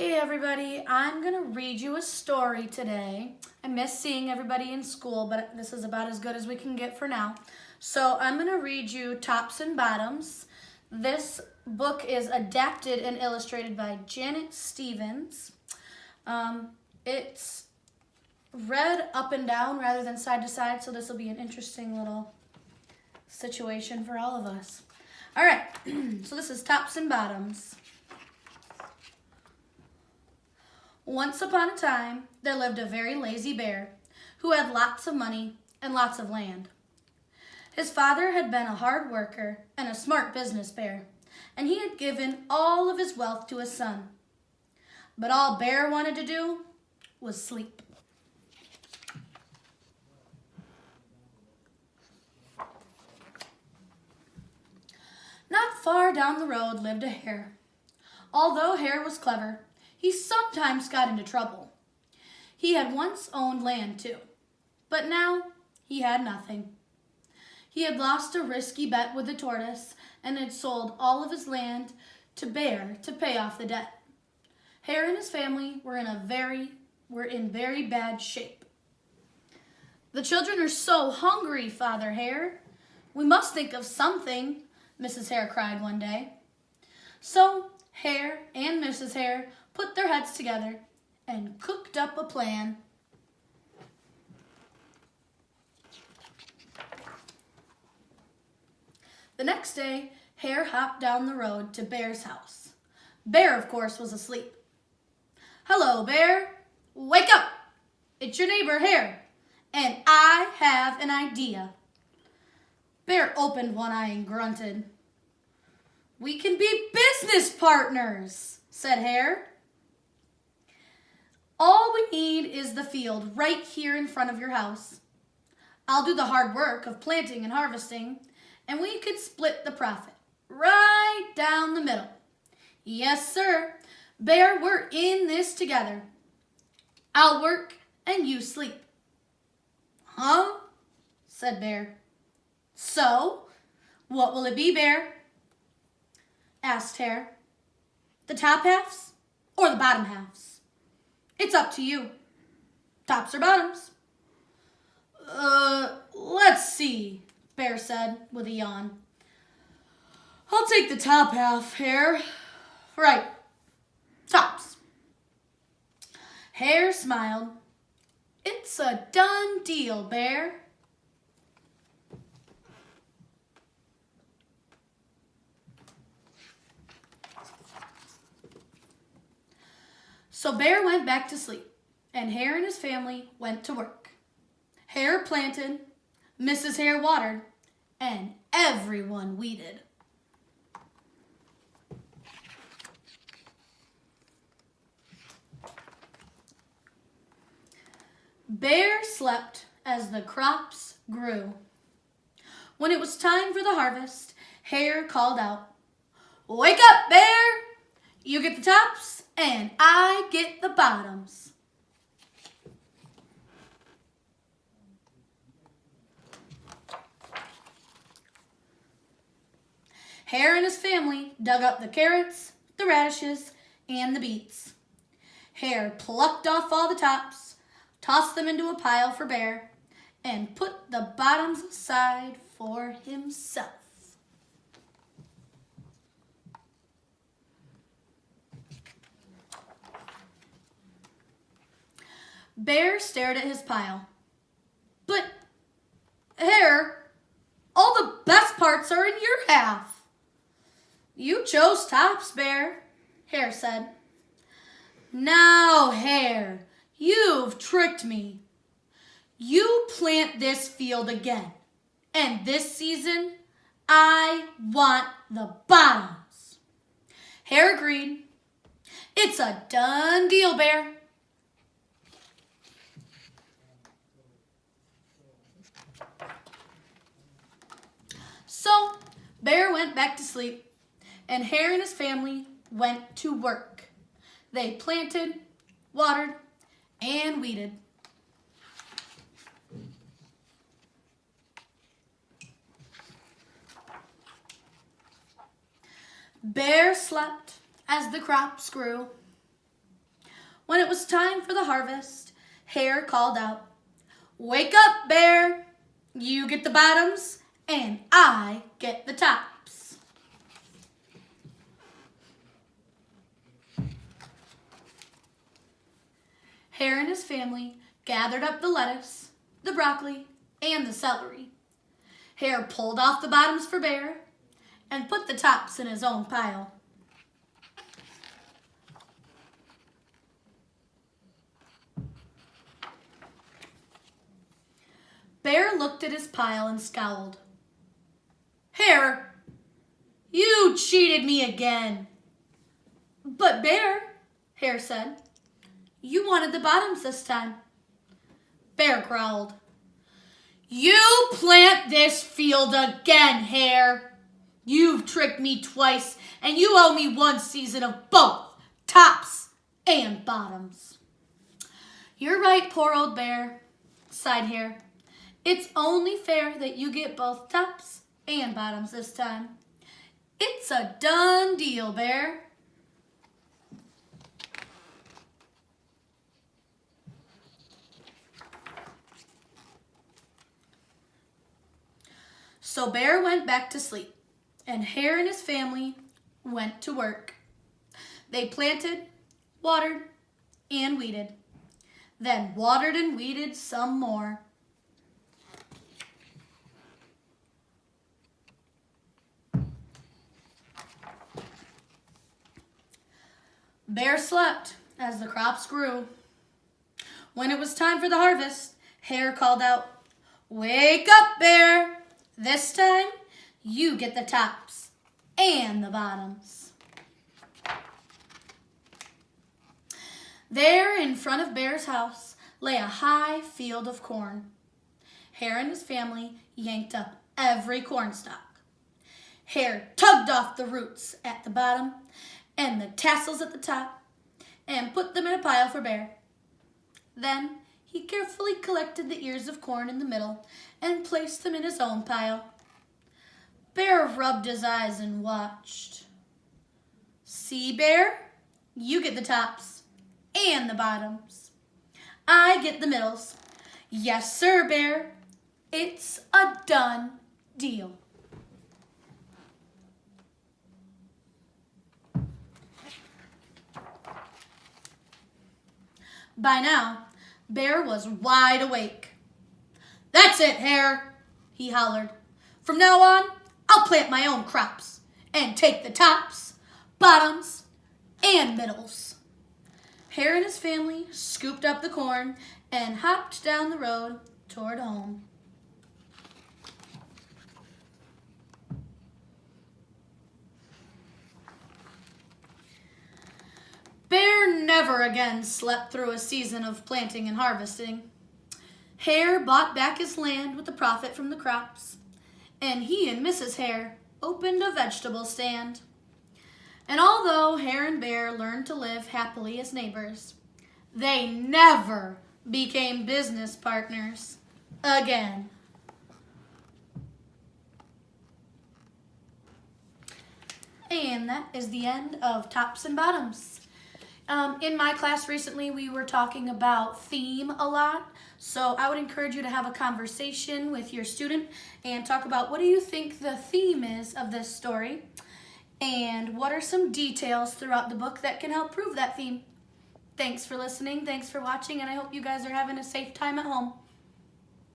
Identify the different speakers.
Speaker 1: Hey everybody, I'm going to read you a story today. I miss seeing everybody in school, but this is about as good as we can get for now. So I'm going to read you Tops and Bottoms. This book is adapted and illustrated by Janet Stevens. It's read up and down rather than side to side, so this will be an interesting little situation for all of us. All right, so this is Tops and Bottoms. Once upon a time, there lived a very lazy bear who had lots of money and lots of land. His father had been a hard worker and a smart business bear, and he had given all of his wealth to his son. But all Bear wanted to do was sleep. Not far down the road lived a hare. Although Hare was clever, he sometimes got into trouble. He had once owned land too, but now he had nothing. He had lost a risky bet with the tortoise and had sold all of his land to Bear to pay off the debt. Hare and his family were in very bad shape. "The children are so hungry, Father Hare. We must think of something," Mrs. Hare cried one day. So Hare and Mrs. Hare put their heads together and cooked up a plan. The next day, Hare hopped down the road to Bear's house. Bear, of course, was asleep. "Hello, Bear. Wake up! It's your neighbor, Hare, and I have an idea." Bear opened one eye and grunted. "We can be business partners," said Hare. "All we need is the field right here in front of your house. I'll do the hard work of planting and harvesting, and we could split the profit right down the middle. Yes, sir. Bear, we're in this together. I'll work and you sleep." "Huh?" said Bear. "So, what will it be, Bear?" asked Hare. "The top halves or the bottom halves? It's up to you. Tops or bottoms?" Let's see," Bear said with a yawn. "I'll take the top half, Hare. Right, tops." Hare smiled. "It's a done deal, Bear." So Bear went back to sleep, and Hare and his family went to work. Hare planted, Mrs. Hare watered, and everyone weeded. Bear slept as the crops grew. When it was time for the harvest, Hare called out, "Wake up, Bear! You get the tops, and I get the bottoms." Hare and his family dug up the carrots, the radishes, and the beets. Hare plucked off all the tops, tossed them into a pile for Bear, and put the bottoms aside for himself. Bear stared at his pile. "But, Hare, all the best parts are in your half." "You chose tops, Bear," Hare said. "Now, Hare, you've tricked me. You plant this field again, and this season, I want the bottoms." Hare agreed. "It's a done deal, Bear." So Bear went back to sleep, and Hare and his family went to work. They planted, watered, and weeded. Bear slept as the crops grew. When it was time for the harvest, Hare called out, "Wake up, Bear! You get the bottoms, and I get the tops." Hare and his family gathered up the lettuce, the broccoli, and the celery. Hare pulled off the bottoms for Bear and put the tops in his own pile. Bear looked at his pile and scowled. "Hare, you cheated me again." "But Bear," Hare said, "you wanted the bottoms this time." Bear growled. "You plant this field again, Hare. You've tricked me twice, and you owe me one season of both tops and bottoms." "You're right, poor old Bear," sighed Hare. "It's only fair that you get both tops and bottoms this time. It's a done deal, Bear." So Bear went back to sleep, and Hare and his family went to work. They planted, watered, and weeded, then watered and weeded some more. Bear slept as the crops grew. When it was time for the harvest, Hare called out, "Wake up, Bear! This time, you get the tops and the bottoms." There, in front of Bear's house, lay a high field of corn. Hare and his family yanked up every cornstalk. Hare tugged off the roots at the bottom and the tassels at the top and put them in a pile for Bear. Then he carefully collected the ears of corn in the middle and placed them in his own pile. Bear rubbed his eyes and watched. "See, Bear, you get the tops and the bottoms. I get the middles. Yes, sir, Bear. It's a done deal." By now, Bear was wide awake. "That's it, Hare," he hollered. "From now on, I'll plant my own crops and take the tops, bottoms, and middles." Hare and his family scooped up the corn and hopped down the road toward home. Bear never again slept through a season of planting and harvesting. Hare bought back his land with the profit from the crops, and he and Mrs. Hare opened a vegetable stand. And although Hare and Bear learned to live happily as neighbors, they never became business partners again. And that is the end of Tops and Bottoms. In my class recently, we were talking about theme a lot. So I would encourage you to have a conversation with your student and talk about what do you think the theme is of this story and what are some details throughout the book that can help prove that theme. Thanks for listening, thanks for watching, and I hope you guys are having a safe time at home.